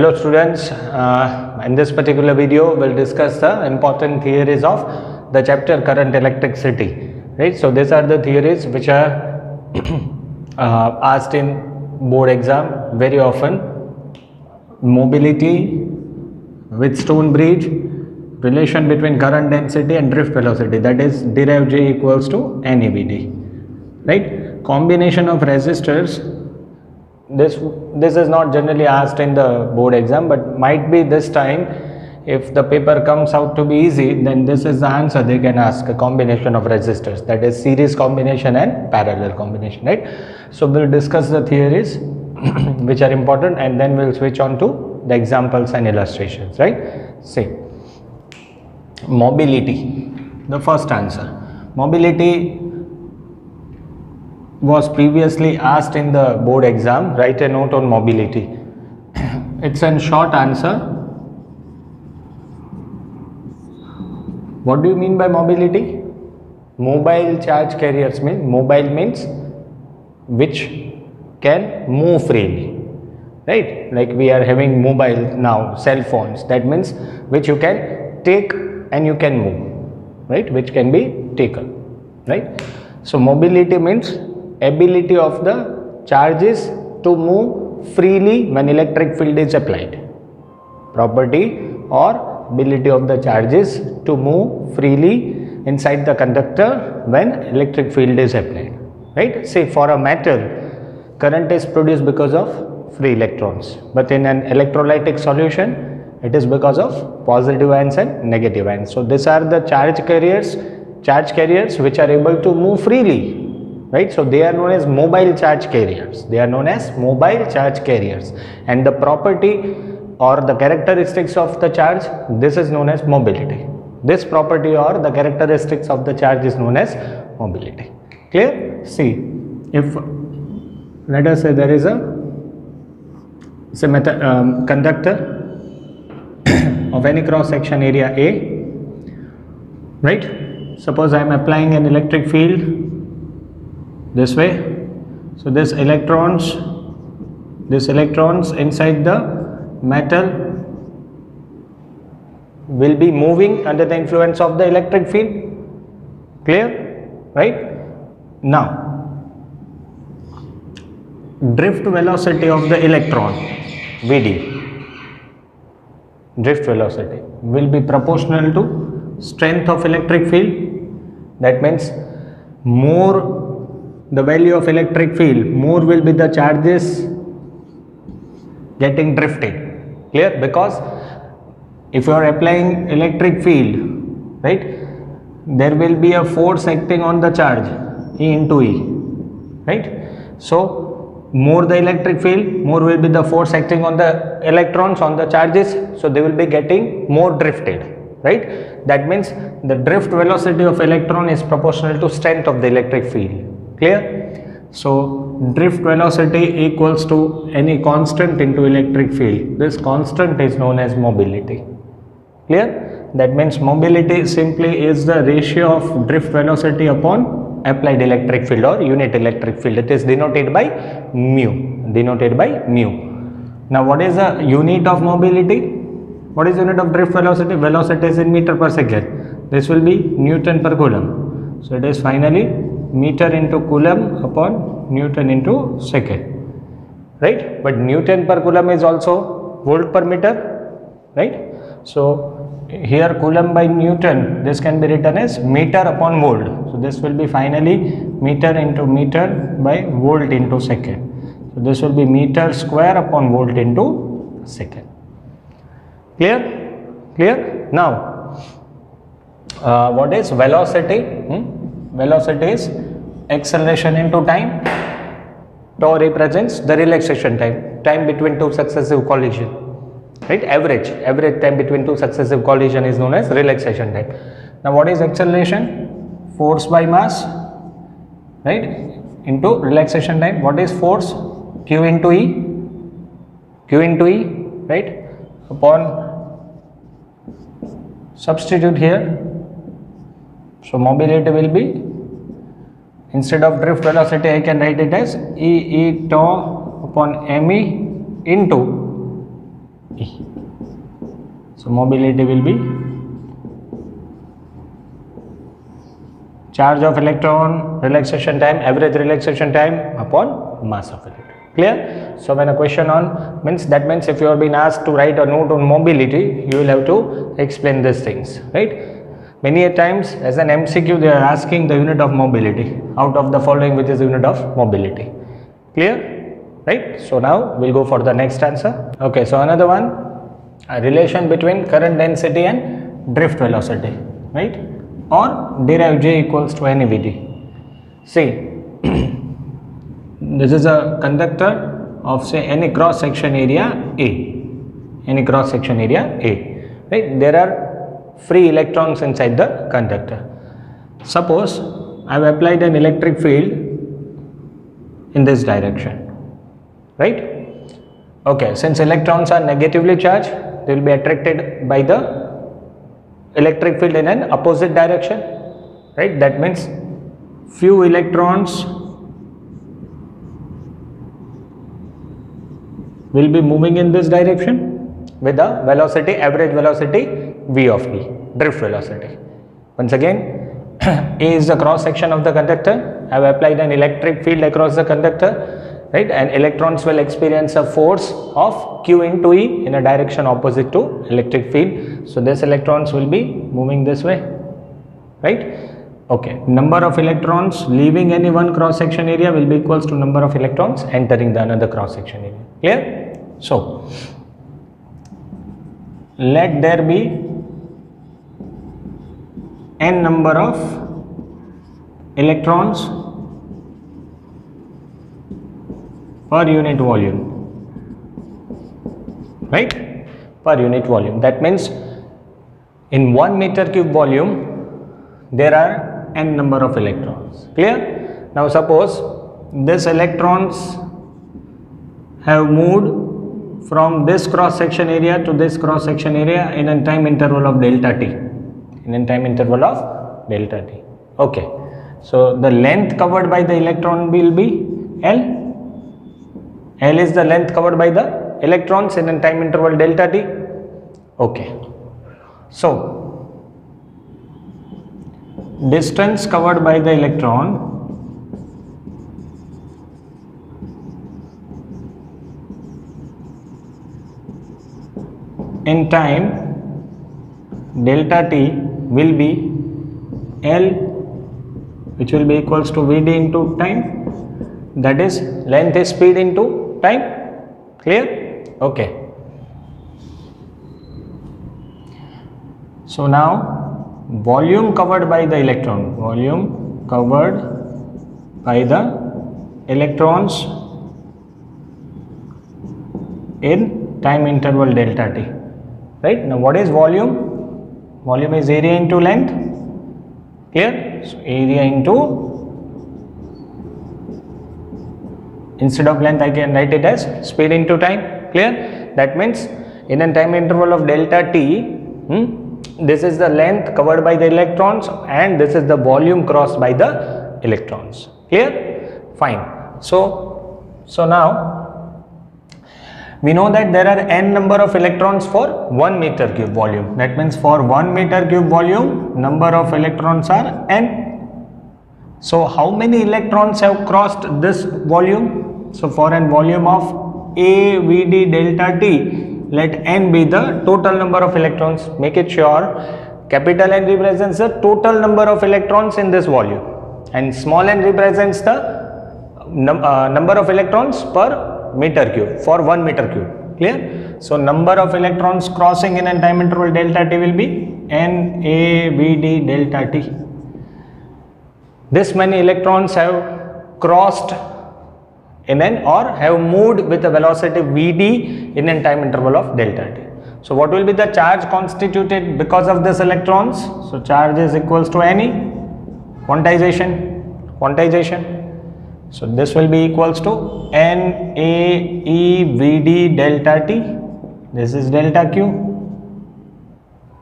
Hello students, in this particular video we'll discuss the important theories of the chapter current electricity, right? So these are the theories which are asked in board exam very often. Mobility, Wheatstone bridge, relation between current density and drift velocity, that is derive J equals to NEBD, right? Combination of resistors, this is not generally asked in the board exam, but might be this time. If the paper comes out to be easy, then this is the answer they can ask: a combination of resistors, that is series combination and parallel combination, right? So we'll discuss the theories which are important, and then we'll switch on to the examples and illustrations, right? See, mobility, the first answer. Mobility was previously asked in the board exam. Write a note on mobility. It's a short answer. What do you mean by mobility? Mobile charge carriers mean, mobile means which can move freely, right? Like we are having mobile now, cell phones, that means which you can take and you can move, right? Which can be taken, right? So mobility means ability of the charges to move freely when electric field is applied. Property or ability of the charges to move freely inside the conductor when electric field is applied, right? Say for a metal, current is produced because of free electrons, but in an electrolytic solution it is because of positive ions and negative ions. So these are the charge carriers which are able to move freely, right? So they are known as mobile charge carriers. They are known as mobile charge carriers, and the property or the characteristics of the charge, this is known as mobility. This property or the characteristics of the charge is known as mobility. Clear? See, if let us say there is a conductor of any cross section area A, right? Suppose I am applying an electric field this way. So this electrons inside the metal will be moving under the influence of the electric field. Clear? Right? Now, drift velocity of the electron, Vd, drift velocity will be proportional to strength of electric field. That means more the value of electric field, more will be the charges getting drifted. Clear? Because if you are applying electric field, right, there will be a force acting on the charge, E into E, right? So more the electric field, more will be the force acting on the electrons, on the charges, so they will be getting more drifted, right? That means the drift velocity of electron is proportional to strength of the electric field. Clear? So drift velocity equals to any constant into electric field. This constant is known as mobility. Clear? That means mobility simply is the ratio of drift velocity upon applied electric field or unit electric field. It is denoted by mu. Now what is the unit of mobility? What is unit of drift velocity? Velocity is in meter per second. This will be Newton per coulomb. So it is finally meter into coulomb upon Newton into second, right? But Newton per coulomb is also volt per meter, right? So here coulomb by Newton, this can be written as meter upon volt. So this will be finally meter into meter by volt into second. So this will be meter square upon volt into second. Clear? Now what is velocity? Velocity is acceleration into time. Tau represents the relaxation time between two successive collision, right? Average time between two successive collision is known as relaxation time. Now what is acceleration? Force by mass, right, into relaxation time. What is force? Q into E, right? Upon substitute here. So mobility will be, instead of drift velocity I can write it as E tau upon me into E. So mobility will be charge of electron, relaxation time, average relaxation time upon mass of electron. Clear? So when a question on means, that means if you are being asked to write a note on mobility, you will have to explain these things, right? Many a times as an MCQ they are asking the unit of mobility out of the following, which is unit of mobility. Clear? Right? So now we'll go for the next answer. Okay, so another one, a relation between current density and drift velocity, right? Or derive J equals to NEVD. See, this is a conductor of say any cross section area A, any cross section area A, right? There are free electrons inside the conductor. Suppose I have applied an electric field in this direction, right? Okay, since electrons are negatively charged, they will be attracted by the electric field in an opposite direction, right? That means few electrons will be moving in this direction with the velocity, average velocity V of E, drift velocity. Once again, A is the cross section of the conductor. I have applied an electric field across the conductor, right? And electrons will experience a force of Q into E in a direction opposite to electric field. So these electrons will be moving this way, right? Okay, number of electrons leaving any one cross section area will be equals to number of electrons entering the another cross section area. Clear? So let there be n number of electrons per unit volume, right? Per unit volume. That means in 1 meter cube volume there are n number of electrons. Clear? Now suppose these electrons have moved from this cross section area to this cross section area in a time interval of delta t. In a time interval of delta t. Okay. So the length covered by the electron will be L. L is the length covered by the electrons in a time interval delta t. Okay. So distance covered by the electron in time delta t will be L, which will be equals to Vd into time, that is length is speed into time. Clear? Okay. So now volume covered by the electron, volume covered by the electrons in time interval delta t, right? Now what is volume? Volume is area into length. Clear? So area into, instead of length I can write it as speed into time. Clear? That means in a time interval of delta t, this is the length covered by the electrons and this is the volume crossed by the electrons. Clear? Fine. So now we know that there are n number of electrons for 1 meter cube volume. That means for 1 meter cube volume, number of electrons are n. So how many electrons have crossed this volume? So for a volume of A Vd delta t, let n be the total number of electrons. Make it sure capital N represents the total number of electrons in this volume and small n represents the number of electrons per meter cube for 1 meter cube. Clear? So number of electrons crossing in a time interval delta t will be NAVD delta t. This many electrons have crossed in an or have moved with a velocity Vd in a time interval of delta t. So what will be the charge constituted because of this electrons? So charge is equals to Ne, quantization. So this will be equals to NAEVD delta t. This is delta q,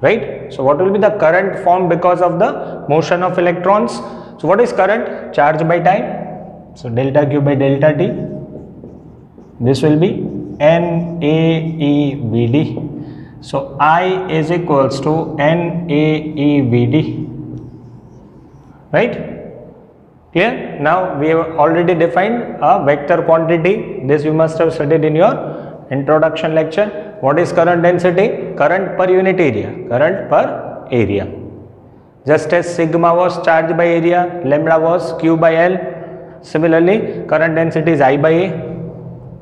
right? So what will be the current formed because of the motion of electrons? So what is current? Charge by time. So delta q by delta t. This will be NaEVd. So I is equals to NaEVd, right? Clear? Now we have already defined a vector quantity. This you must have studied in your introduction lecture. What is current density? Current per unit area. Current per area. Just as sigma was charge by area, lambda was Q by L. Similarly, current density is I by A,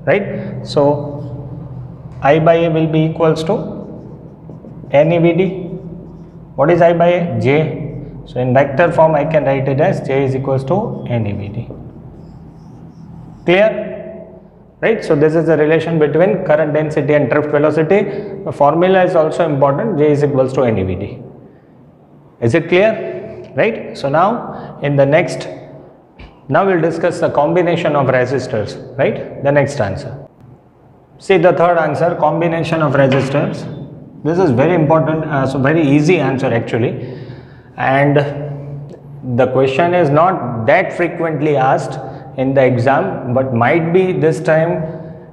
right? So I by A will be equals to NaVd. What is I by A? J. So in vector form I can write it as J is equals to NaVd. Clear? Right? So this is the relation between current density and drift velocity. The formula is also important. J is equals to NaVd. Is it clear? Right? So now in the next, now we'll discuss the combination of resistors, right? The next answer. See the third answer, combination of resistors. This is very important, so very easy answer actually. And the question is not that frequently asked in the exam, but might be this time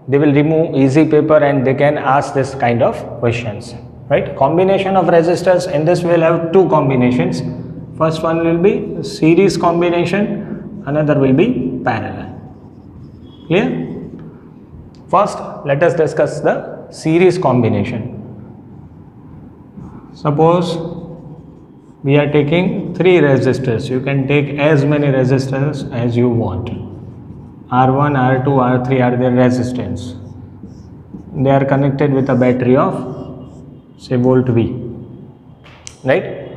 they will remove easy paper and they can ask this kind of questions, right? Combination of resistors, in this we will have two combinations. First one will be series combination, another will be parallel. Clear? First let us discuss the series combination. Suppose we are taking 3 resistors. You can take as many resistors as you want. R1, R2, R3 are their resistance. They are connected with a battery of say volt V, right?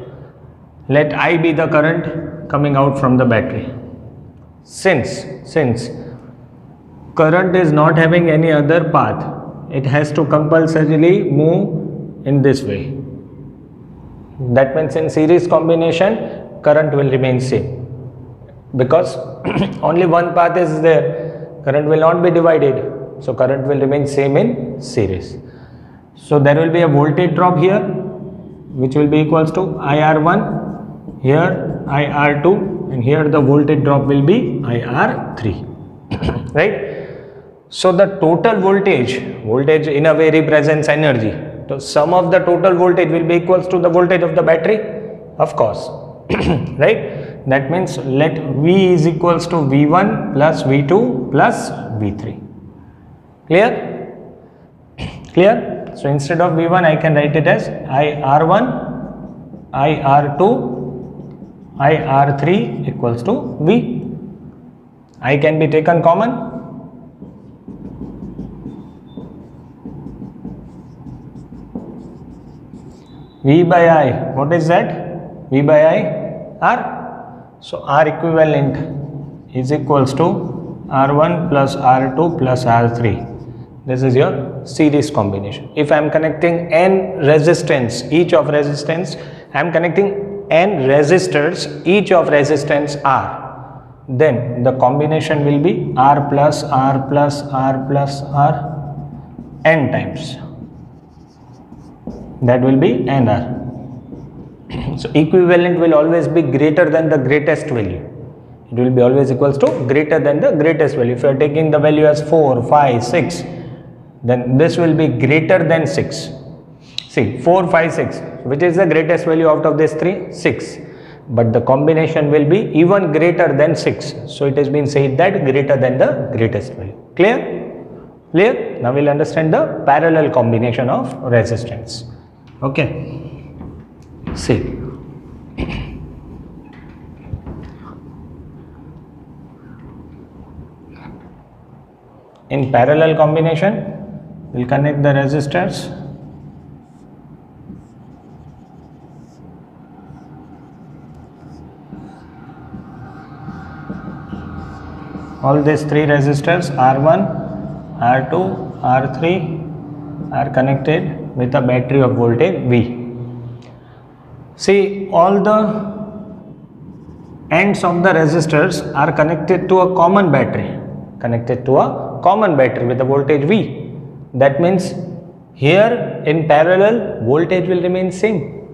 Let I be the current coming out from the battery. Since current is not having any other path, it has to compulsorily move in this way. That means in series combination current will remain same, because only one path is there, current will not be divided, so current will remain same in series. So there will be a voltage drop here which will be equals to IR1, here IR2, and here the voltage drop will be IR3, right? So the total voltage in a way represents energy. So sum of the total voltage will be equals to the voltage of the battery, of course, right? That means let V is equals to V1 plus V2 plus V3. Clear? Clear? So instead of V1 I can write it as IR1, IR2, IR3 equals to V. I can be taken common. V by I, what is that? V by I, R. So R equivalent is equals to R1 plus R2 plus R3. This is your series combination. If I am connecting n resistance, each of resistance, I am connecting n resistors, each of resistance R, then the combination will be R plus R plus R plus R n times. That will be NR. So equivalent will always be greater than the greatest value. It will be always equals to greater than the greatest value. If you are taking the value as 4, 5, 6, then this will be greater than 6. See, 4, 5, 6. Which is the greatest value out of these 3? 6. But the combination will be even greater than 6. So it has been said that greater than the greatest value. Clear? Clear? Now we will understand the parallel combination of resistance. Okay. See. In parallel combination, we will connect the resistors. All these 3 resistors R1, R2, R3 are connected with a battery of voltage V. See, all the ends of the resistors are connected to a common battery, with a voltage V. That means here in parallel voltage will remain same.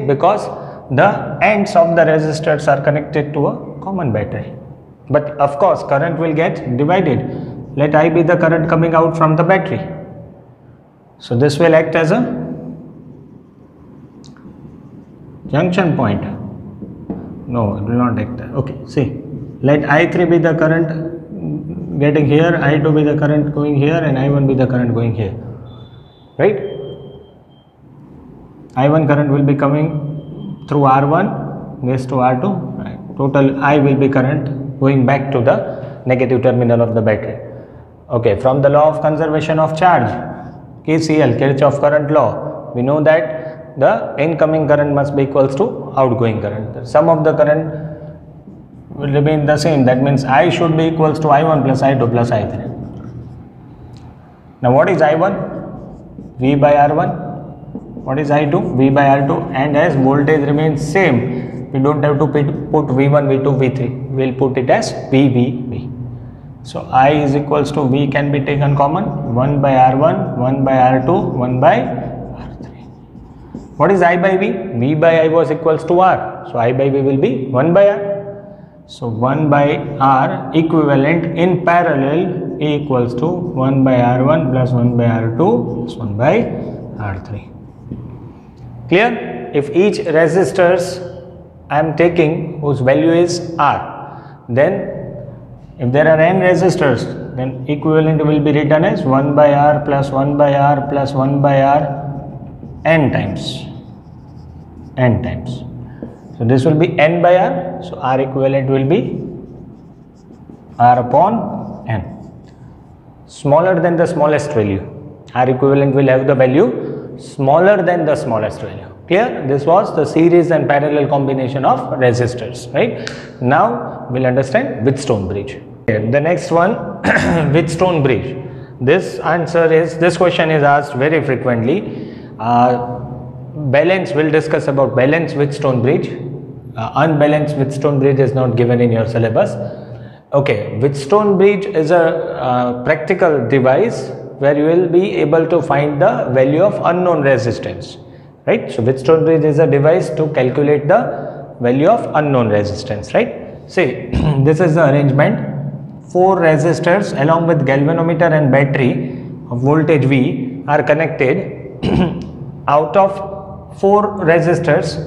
Because the ends of the resistors are connected to a common battery. But of course current will get divided, let I be the current coming out from the battery. So this will act as a junction point. No, it will not act. Okay, see, let I3 be the current getting here, I2 be the current going here, and I1 be the current going here, right? I1 current will be coming through R1, this to R2, right? Total I will be current going back to the negative terminal of the battery. Okay, from the law of conservation of charge, KCL, Kirchhoff current law, we know that the incoming current must be equals to outgoing current. The sum of the current will remain the same. That means I should be equals to I1 plus I2 plus I3. Now what is I1? V by R1. What is I2? V by R2. And as voltage remains same, we don't have to put V1, V2, V3. We will put it as V, V, V. So I is equals to V can be taken common, 1 by R1, 1 by R2, 1 by R3. What is I by V? V by I was equals to R. So I by V will be 1 by R. So 1 by R equivalent in parallel equals to 1 by R1 plus 1 by R2 plus 1 by R3. Clear? If each resistors I am taking whose value is R, then if there are n resistors, then equivalent will be written as 1 by R plus 1 by R plus 1 by R n times. So this will be n by R. So R equivalent will be R upon n. Smaller than the smallest value. R equivalent will have the value smaller than the smallest value. Clear? This was the series and parallel combination of resistors, right? Now we'll understand Wheatstone bridge. Okay, the next one, Wheatstone bridge. This question is asked very frequently. We'll discuss about balanced Wheatstone bridge. Unbalanced Wheatstone bridge is not given in your syllabus. Okay, Wheatstone bridge is a practical device where you will be able to find the value of unknown resistance. Right, so Wheatstone bridge is a device to calculate the value of unknown resistance, right? See, this is the arrangement. 4 resistors along with galvanometer and battery of voltage V are connected. Out of 4 resistors,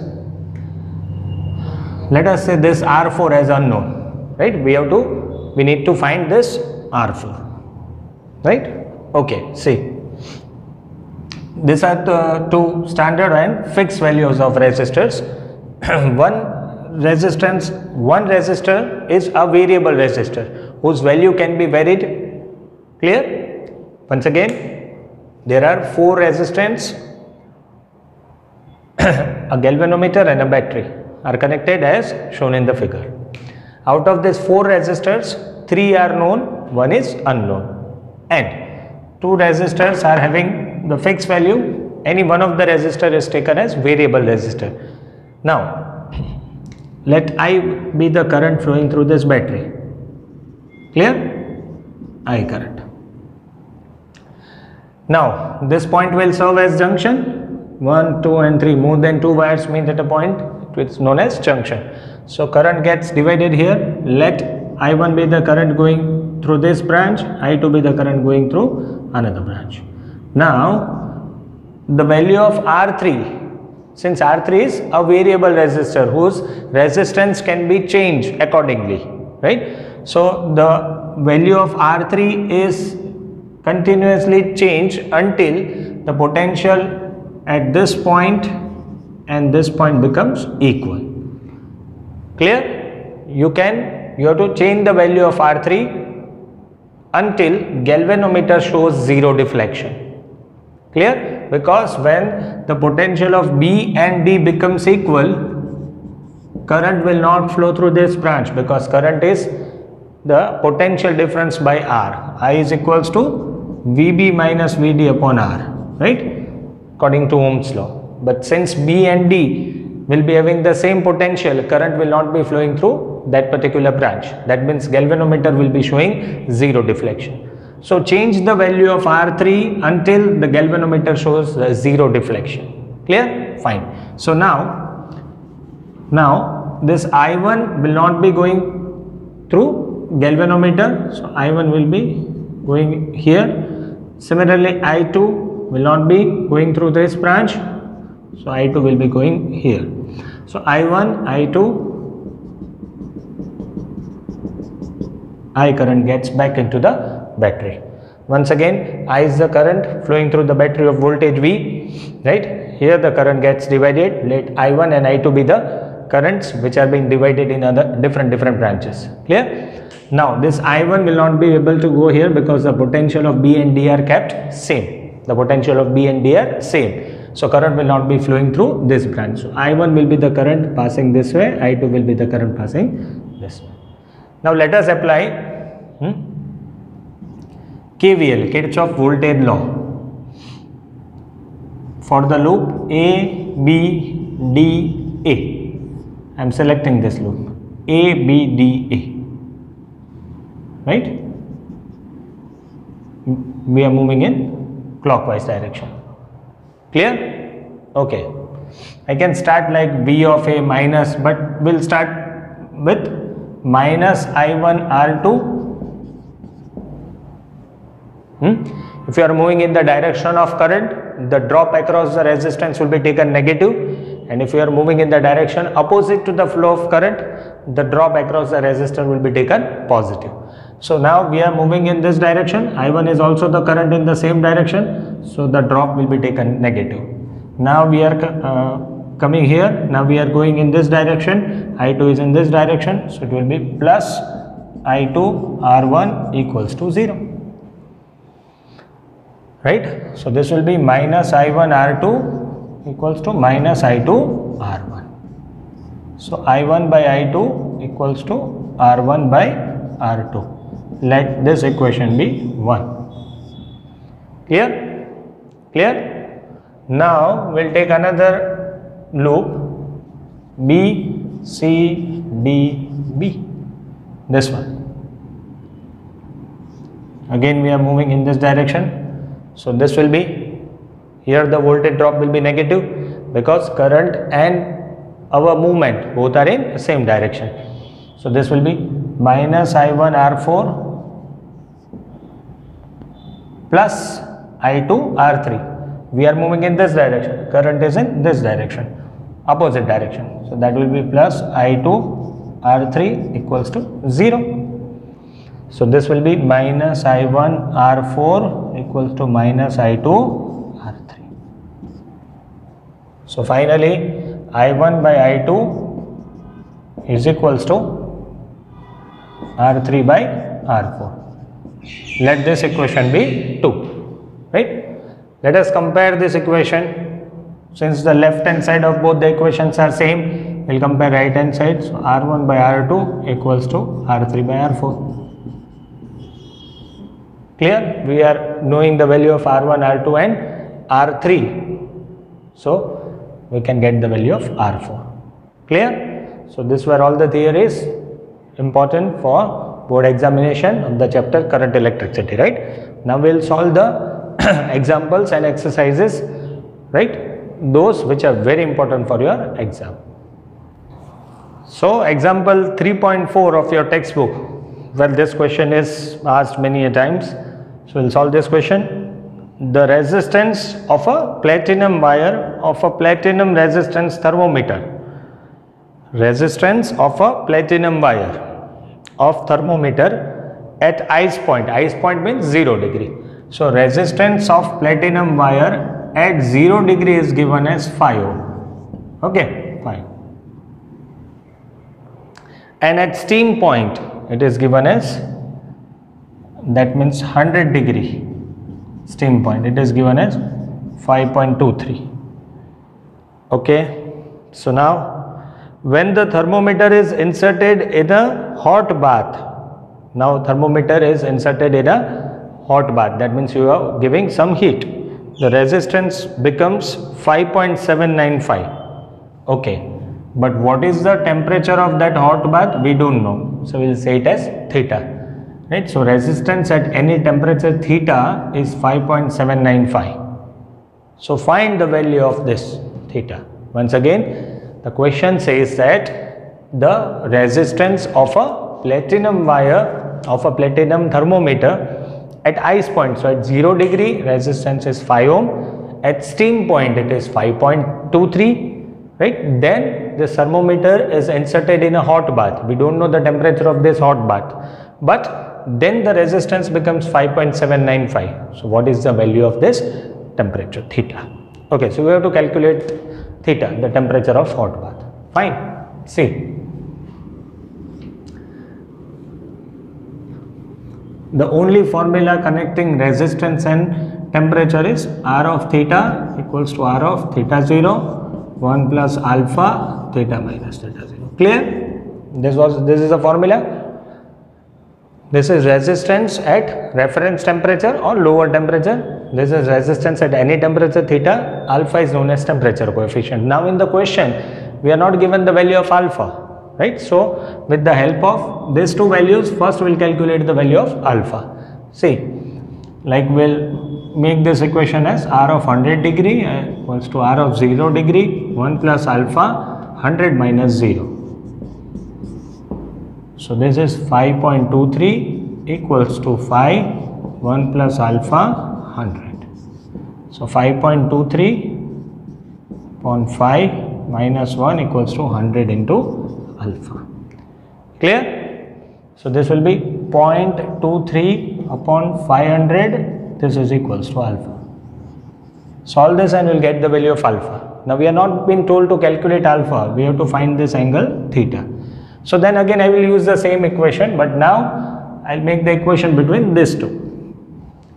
let us say this R4 as unknown, right? We need to find this R4, right? Okay, see. These are the 2 standard and fixed values of resistors. One resistor is a variable resistor whose value can be varied. Clear? Once again, there are 4 resistors, a galvanometer and a battery are connected as shown in the figure. Out of these 4 resistors, 3 are known, 1 is unknown, and 2 resistors are having the fixed value. Any one of the resistor is taken as variable resistor. Now let I be the current flowing through this battery. Clear? I current. Now this point will serve as junction. 1, 2 and 3, more than 2 wires meet at a point, it is known as junction. So current gets divided here. Let I1 be the current going through this branch, I2 be the current going through another branch. Now the value of R3, since R3 is a variable resistor whose resistance can be changed accordingly, right? So the value of R3 is continuously changed until the potential at this point and this point becomes equal. Clear? You have to change the value of R3 until galvanometer shows 0 deflection. Clear? Because when the potential of B and D becomes equal, current will not flow through this branch because current is the potential difference by R. I is equals to VB minus VD upon R, right? According to Ohm's law. But since B and D will be having the same potential, current will not be flowing through that particular branch. That means galvanometer will be showing 0 deflection. So change the value of R3 until the galvanometer shows 0 deflection. Clear? Fine. So now this I1 will not be going through galvanometer. So I1 will be going here. Similarly, I2 will not be going through this branch, so I2 will be going here. So I1, I2, I current gets back into the battery. Once again, I is the current flowing through the battery of voltage V, right? Here the current gets divided. Let I1 and I2 be the currents which are being divided in other different branches. Clear? Now this I1 will not be able to go here because the potential of B and D are kept same. The potential of B and D are same. So current will not be flowing through this branch. So I1 will be the current passing this way, I2 will be the current passing this way. Now let us apply KVL, Kirchhoff voltage law, for the loop A, B, D, A. I am selecting this loop A, B, D, A, right? We are moving in clockwise direction. Clear? Okay. I can start like V of A minus, but we'll start with minus I1 R2. If you are moving in the direction of current, the drop across the resistance will be taken negative, and if you are moving in the direction opposite to the flow of current, the drop across the resistor will be taken positive. So now we are moving in this direction, I1 is also the current in the same direction, so the drop will be taken negative. Now we are coming here, now we are going in this direction, I2 is in this direction, so it will be plus I2 R1 equals to 0. Right? So this will be minus I1 R2 equals to minus I2 R1. So I1 by I2 equals to R1 by R2. Let this equation be 1. Clear? Clear? Now we'll take another loop B, C, D, B. This one. Again we are moving in this direction. So this will be, here the voltage drop will be negative because current and our movement both are in the same direction. So this will be minus I1 R4 plus I2 R3. We are moving in this direction, current is in this direction, opposite direction. So that will be plus I2 R3 equals to 0. So this will be minus I1 R4 equals to minus I2 R3. So finally I1 by I2 is equals to R3 by R4. Let this equation be 2. Right? Let us compare this equation. Since the left hand side of both the equations are same, we will compare right hand side. So R1 by R2 equals to R3 by R4. Clear? We are knowing the value of R1, R2 and R3. So we can get the value of R4. Clear? So this were all the theories important for board examination of the chapter current electricity, right? Now we will solve the examples and exercises, right? Those which are very important for your exam. So example 3.4 of your textbook. Well, this question is asked many a times. So we'll solve this question. The resistance of a platinum wire of a platinum resistance thermometer. Resistance of a platinum wire of thermometer at ice point. Ice point means 0 degree. So resistance of platinum wire at 0 degree is given as 5 ohm. Okay, fine. And at steam point it is given as, that means 100 degree steam point, it is given as 5.23. Okay, so now when the thermometer is inserted in a hot bath, now thermometer is inserted in a hot bath, that means you are giving some heat, the resistance becomes 5.795. okay, but what is the temperature of that hot bath? We don't know, so we will say it as theta. Right, so resistance at any temperature theta is 5.795. So find the value of this theta. Once again, the question says that the resistance of a platinum wire, of a platinum thermometer at ice point. So at 0 degree resistance is 5 ohm, at steam point it is 5.23, right? Then this thermometer is inserted in a hot bath. We don't know the temperature of this hot bath, but then the resistance becomes 5.795. so what is the value of this temperature, theta? Okay, so we have to calculate theta, the temperature of hot bath. Fine. See, the only formula connecting resistance and temperature is R of theta equals to R of theta 0 1 plus alpha theta minus theta 0. Clear? This is a formula. This is resistance at reference temperature or lower temperature. This is resistance at any temperature theta. Alpha is known as temperature coefficient. Now in the question we are not given the value of alpha, right? So with the help of these two values, first we will calculate the value of alpha. See, like we'll make this equation as R of 100 degree equals to R of 0 degree 1 plus alpha 100 minus 0. So this is 5.23 equals to 5 1 plus alpha 100. So 5.23 upon 5 minus 1 equals to 100 into alpha. Clear? So this will be 0.23 upon 500. This is equals to alpha. Solve this and we'll get the value of alpha. Now we are not been told to calculate alpha. We have to find this angle theta. So then again I will use the same equation, but now I'll make the equation between these two.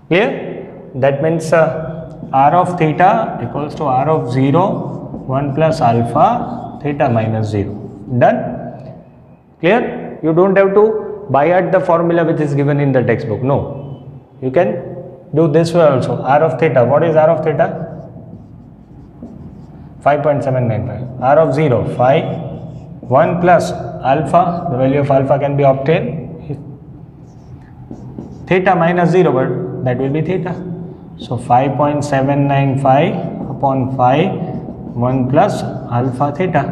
Clear? That means R of theta equals to R of 0 1 plus alpha theta minus 0. Done? Clear? You don't have to by at the formula which is given in the textbook. No. You can do this way also. R of theta. What is R of theta? 5.795. R of 0. 5. 1 plus alpha. The value of alpha can be obtained. Theta minus 0, but that will be theta. So 5.795 upon 5. 1 plus alpha theta.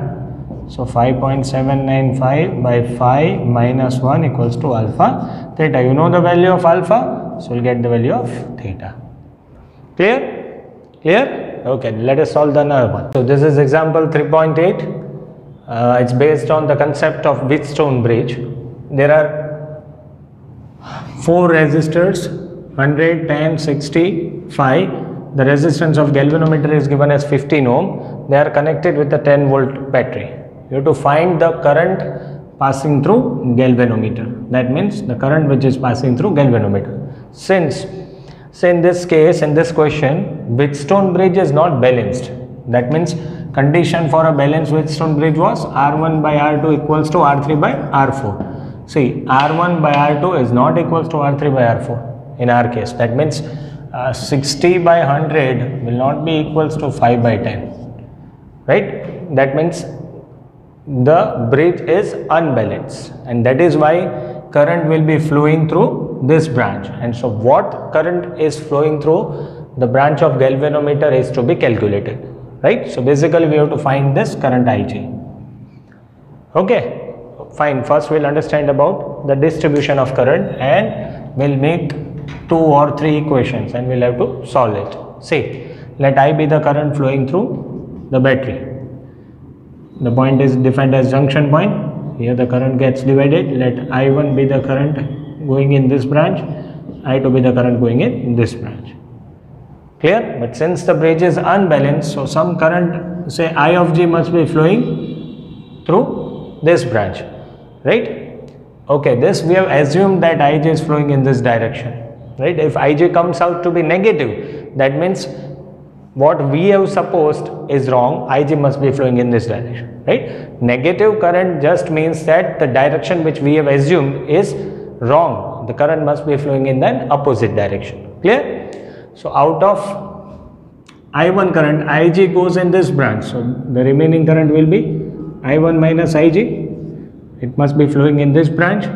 So 5.795 by 5 minus 1 equals to alpha theta. You know the value of alpha, so we'll get the value of theta. Clear? Clear? Okay, let us solve the another one. So this is example 3.8. It's based on the concept of Wheatstone bridge. There are 4 resistors, 100, 10, 60, 5. The resistance of galvanometer is given as 15 ohm. They are connected with a 10 volt battery. You have to find the current passing through galvanometer. That means the current which is passing through galvanometer. Since, say in this case, in this question, Wheatstone bridge is not balanced. That means condition for a balanced Wheatstone bridge was R1 by R2 equals to R3 by R4. See, R1 by R2 is not equals to R3 by R4 in our case. That means 60 by 100 will not be equals to 5 by 10. Right? That means the bridge is unbalanced, and that is why current will be flowing through this branch. And so what current is flowing through the branch of galvanometer is to be calculated, right? So basically we have to find this current Ig. Okay, fine. First we'll understand about the distribution of current and we'll make 2 or 3 equations and we'll have to solve it. See, let I be the current flowing through the battery. The point is defined as junction point. Here the current gets divided. Let I1 be the current going in this branch, I2 be the current going in this branch. Clear? But since the bridge is unbalanced, so some current, say I of G, must be flowing through this branch, right? Okay, this we have assumed that Ig is flowing in this direction, right? If Ig comes out to be negative, that means what we have supposed is wrong. Ig must be flowing in this direction, right? Negative current just means that the direction which we have assumed is wrong. The current must be flowing in the opposite direction. Clear? So out of I1 current, Ig goes in this branch. So the remaining current will be I1 minus Ig. It must be flowing in this branch.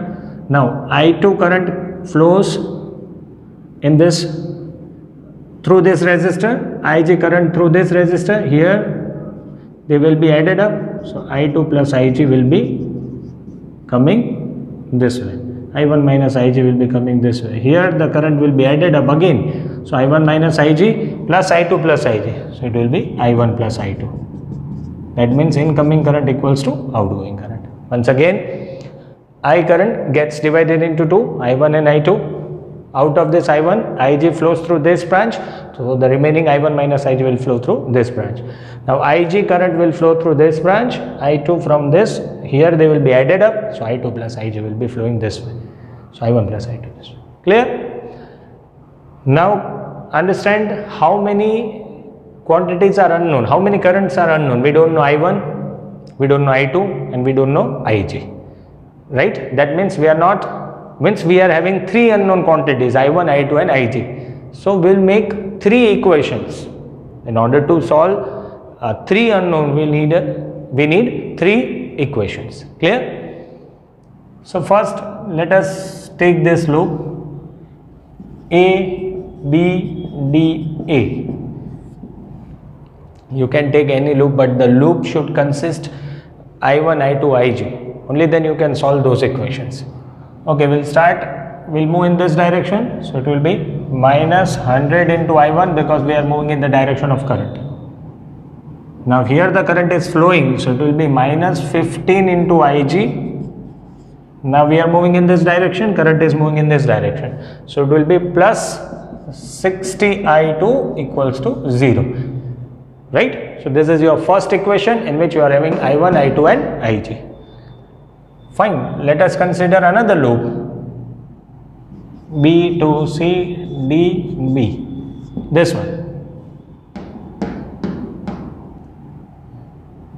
Now I2 current flows in this, through this resistor, Ig current through this resistor. Here they will be added up. So I2 plus Ig will be coming this way. I1 minus Ig will be coming this way. Here the current will be added up again. So I1 minus Ig plus I2 plus Ig. So it will be I1 plus I2. That means incoming current equals to outgoing current. Once again, I current gets divided into two, I1 and I2. Out of this I1, Ig flows through this branch. So the remaining I1 minus Ig will flow through this branch. Now Ig current will flow through this branch, I2 from this. Here they will be added up. So I2 plus Ig will be flowing this way. So I1 plus I2 this way. Clear? Now understand how many quantities are unknown, how many currents are unknown. We don't know I1, we don't know I2, and we don't know Ig. Right? That means we are having three unknown quantities, I1, I2 and Ig. So we'll make three equations. In order to solve three unknown, we need three equations. Clear? So first let us take this loop A, B, D, A. You can take any loop, but the loop should consist I1, I2, Ig. Only then you can solve those equations. Okay, we'll move in this direction. So it will be minus 100 into I1 because we are moving in the direction of current. Now here the current is flowing, so it will be minus 15 into Ig. Now we are moving in this direction, current is moving in this direction. So it will be plus 60 I2 equals to 0. Right? So this is your first equation in which you are having I1, I2 and Ig. Fine, let us consider another loop B to C, D, B. This one.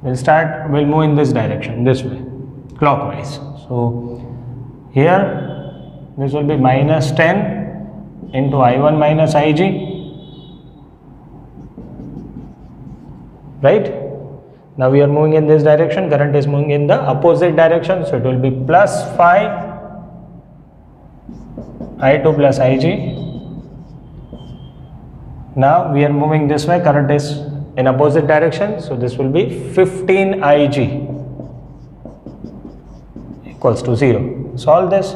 We'll move in this direction, this way, clockwise. So here this will be minus 10 into I1 minus Ig. Right? Now we are moving in this direction, current is moving in the opposite direction, so it will be plus 5 I2 plus Ig. Now we are moving this way, current is in opposite direction, so this will be 15 Ig equals to 0. Solve this.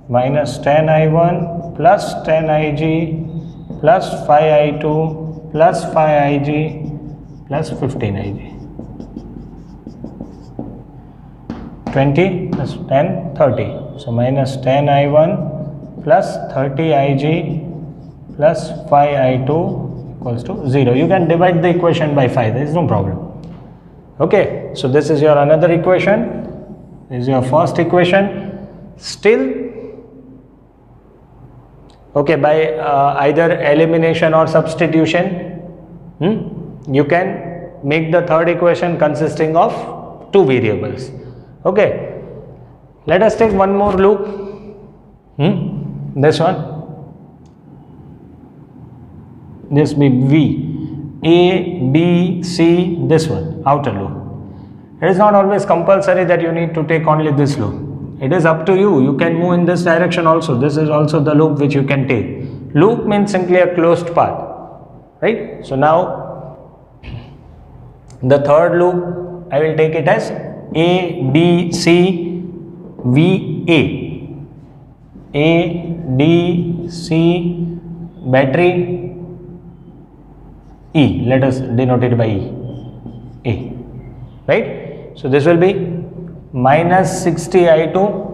Minus 10 I1 plus 10 Ig plus 5 I2 plus 5 Ig plus 15 Ig. 20 plus 10, 30. So minus 10 I1 plus 30 Ig plus 5 I2 equals to 0. You can divide the equation by 5, there is no problem. Okay, so this is your another equation. This is your first equation. Still, okay, by either elimination or substitution, you can make the third equation consisting of two variables. Okay, let us take one more loop. This one. This be V, A, B, C, this one, outer loop. It is not always compulsory that you need to take only this loop. It is up to you. You can move in this direction also. This is also the loop which you can take. Loop means simply a closed path, right? So now the third loop, I will take it as A, B, C, V, A. A, D, C, battery, E. Let us denote it by E. A. Right? So this will be minus 60 I2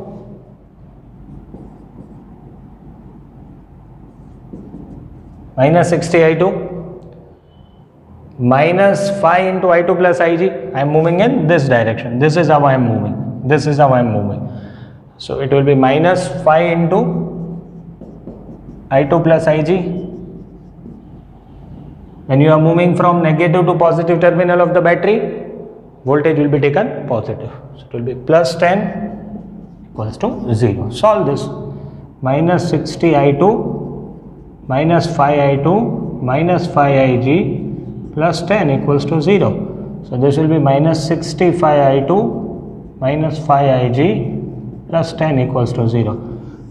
minus 60 I2 minus 5 into I2 plus Ig. I am moving in this direction. This is how I am moving. This is how I am moving. So it will be minus 5 into I2 plus Ig. When you are moving from negative to positive terminal of the battery, voltage will be taken positive. So it will be plus 10 equals to 0. Solve this. Minus 60 I2 minus 5 I2 minus 5 Ig plus 10 equals to 0. So this will be minus 65 I2 minus 5 Ig plus 10 equals to 0.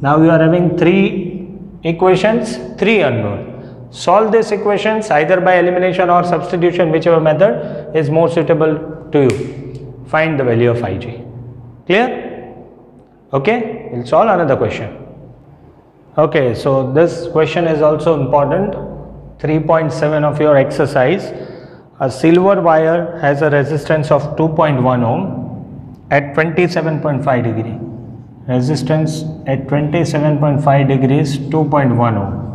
Now you are having three equations, three unknown. Solve these equations either by elimination or substitution, whichever method is more suitable to you. Find the value of Ig. Clear? Okay, we'll solve another question. Okay, so this question is also important. 3.7 of your exercise. A silver wire has a resistance of 2.1 ohm at 27.5 degree. Resistance at 27.5 degrees 2.1 ohm.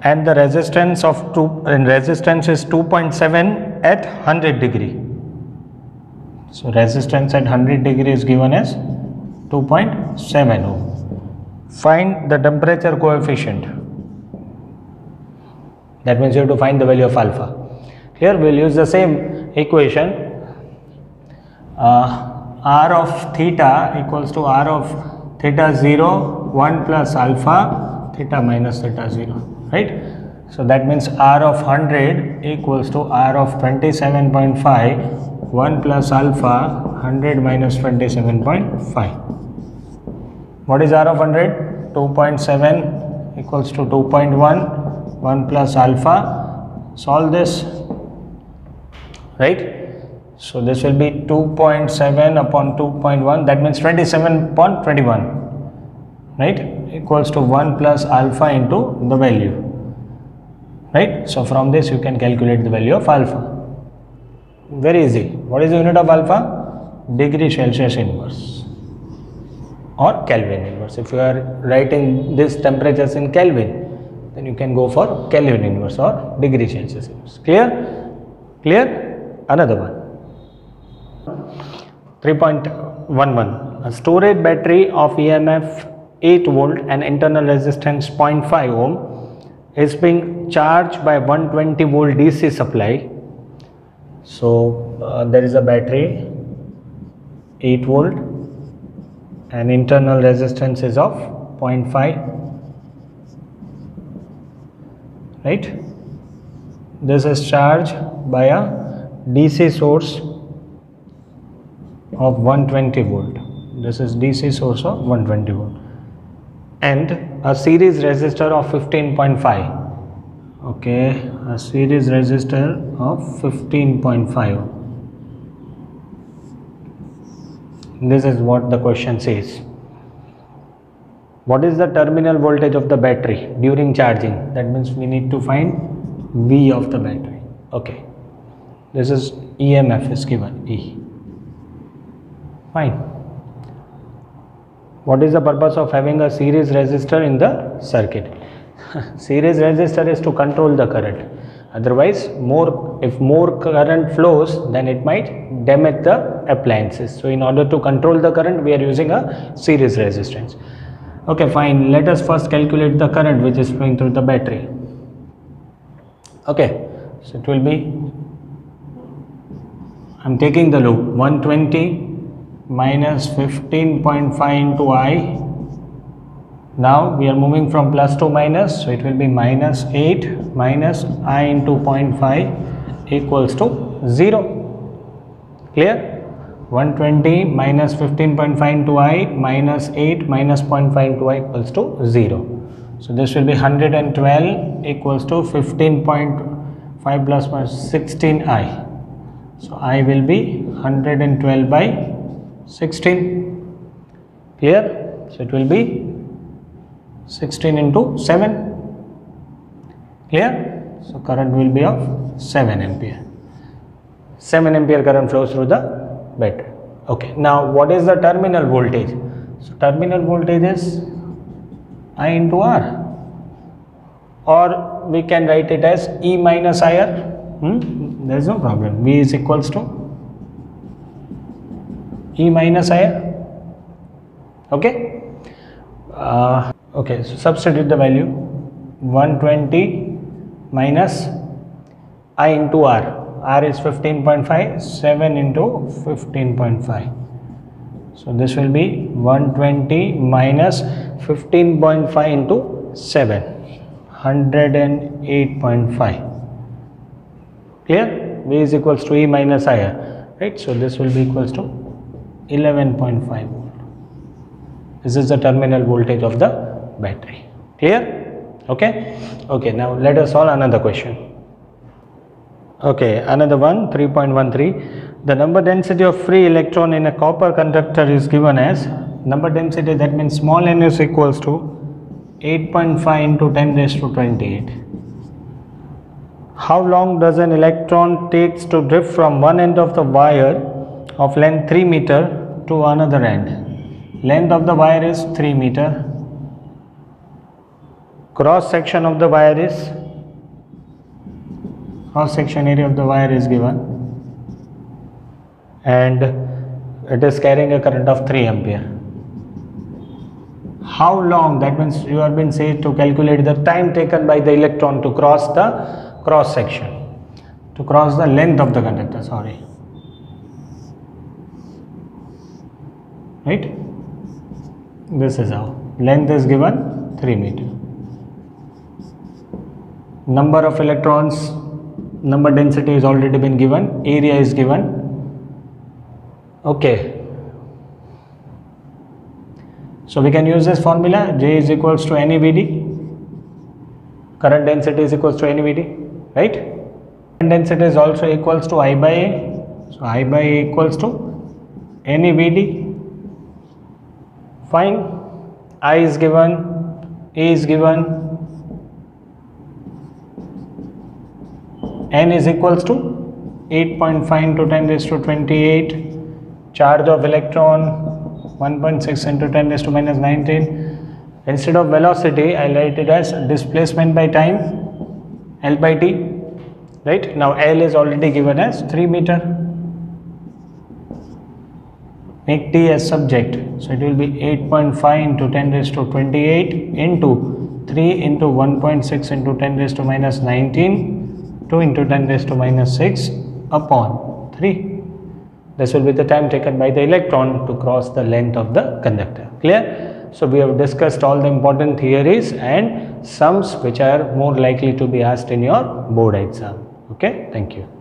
And the resistance of resistance is 2.7 at 100 degree. So resistance at 100 degree is given as 2.7 ohm. Find the temperature coefficient. That means you have to find the value of alpha. Here we will use the same equation. R of theta equals to R of theta 0 1 plus alpha theta minus theta 0. Right? So that means R of 100 equals to R of 27.5 1 plus alpha 100 minus 27.5. What is R of 100? 2.7 equals to 2.1 1 plus alpha. Solve this. Right? So this will be 2.7 upon 2.1, that means 27 upon 21. Right? Equals to 1 plus alpha into the value, right? So from this you can calculate the value of alpha. Very easy. What is the unit of alpha? Degree Celsius inverse or Kelvin inverse. If you are writing this temperatures in Kelvin, then you can go for Kelvin inverse or degree Celsius inverse. Clear? Clear? Another one. 3.11. A storage battery of EMF 8 volt and internal resistance 0.5 ohm is being charged by 120 volt DC supply. So there is a battery 8 volt and internal resistance is of 0.5, right? This is charged by a DC source of 120 volt. This is DC source of 120 volt. And a series resistor of 15.5. Okay, a series resistor of 15.5. This is what the question says. What is the terminal voltage of the battery during charging? That means we need to find V of the battery. Okay, this is EMF is given, E. Fine. What is the purpose of having a series resistor in the circuit? Series resistor is to control the current. Otherwise, if more current flows, then it might damage the appliances. So in order to control the current, we are using a series resistance. Okay, fine. Let us first calculate the current which is flowing through the battery. Okay, so it will be, I am taking the loop, 120 minus 15.5 into I. Now we are moving from plus to minus, so it will be minus 8 minus I into 0.5 equals to 0. Clear? 120 minus 15.5 into I minus 8 minus 0.5 into I equals to 0. So this will be 112 equals to 15.5 plus minus 16I. So I will be 112 by 16. Clear? So it will be 16 into 7. Clear? So current will be of 7 ampere. 7 ampere current flows through the battery. Okay. Now what is the terminal voltage? So terminal voltage is I into R, or we can write it as E minus IR. There is no problem. V is equals to E minus IR. Okay. Okay, so substitute the value. 120 minus I into R. R is 15.5, 7 into 15.5. So this will be 120 minus 15.5 into 7, 108.5. Clear? V is equals to E minus IR, right? So this will be equals to 11.5 volt. This is the terminal voltage of the battery. Clear? Okay. Okay, now let us solve another question. Okay, another one, 3.13. The number density of free electron in a copper conductor is given as number density, that means small n is equals to 8.5 into 10 raised to 28. How long does an electron takes to drift from one end of the wire of length 3 meter to another end? Length of the wire is 3 meter. Cross section of the wire is, cross section area of the wire is given, and it is carrying a current of 3 ampere. How long, that means you have been said to calculate the time taken by the electron to cross the cross section, to cross the length of the conductor, sorry, right? This is how, length is given 3 meter. Number of electrons, number density is already been given, area is given. Okay, so we can use this formula, J is equals to NEVD, current density is equals to NEVD, right? Current density is also equals to I by A, so I by A equals to NEVD. Fine, I is given, A is given, N is equals to 8.5 into 10 raised to 28, charge of electron 1.6 into 10 raised to minus 19. Instead of velocity, I write it as displacement by time, L by T, right? Now L is already given as 3 meter. Make T as subject, so it will be 8.5 into 10 raised to 28 into 3 into 1.6 into 10 raised to minus 19, 2 into 10 raised to minus 6 upon 3. This will be the time taken by the electron to cross the length of the conductor. Clear? So we have discussed all the important theories and sums which are more likely to be asked in your board exam. Okay, thank you.